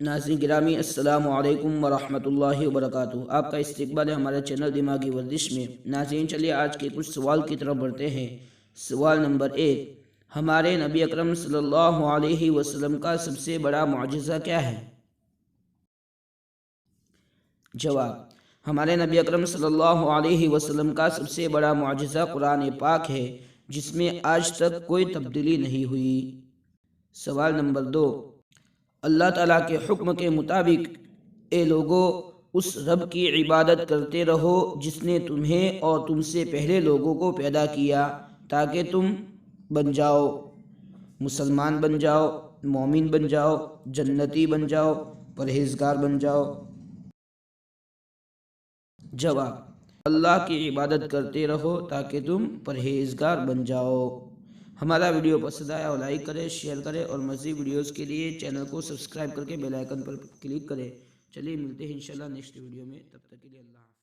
ناظرین گرامی السلام علیکم ورحمۃ اللہ وبرکاتہ۔ آپ کا استقبال ہے ہمارے چینل دماغی ورزش میں۔ ناظرین چلیے آج کے کچھ سوال کی طرف بڑھتے ہیں۔ سوال نمبر 1، ہمارے نبی اکرم صلی اللہ علیہ وسلم کا سب سے بڑا معجزہ کیا ہے؟ جواب، ہمارے نبی اکرم صلی اللہ علیہ وسلم کا سب سے بڑا معجزہ قرآن پاک ہے، جس میں آج تک کوئی تبدیلی نہیں ہوئی۔ سوال نمبر 2، اللہ تعالیٰ کے حکم کے مطابق اے لوگو اس رب کی عبادت کرتے رہو جس نے تمہیں اور تم سے پہلے لوگوں کو پیدا کیا تاکہ تم بن جاؤ، مسلمان بن جاؤ، مومن بن جاؤ، جنتی بن جاؤ، پرہیزگار بن جاؤ۔ جواب، اللہ کی عبادت کرتے رہو تاکہ تم پرہیزگار بن جاؤ۔ ہمارا ویڈیو پسند آیا اور لائک کریں، شیئر کریں اور مزید ویڈیوز کے لیے چینل کو سبسکرائب کر کے بیل آئیکن پر کلک کریں۔ چلیے ملتے ہیں انشاءاللہ نیکسٹ ویڈیو میں، تب تک کے لیے اللہ حافظ۔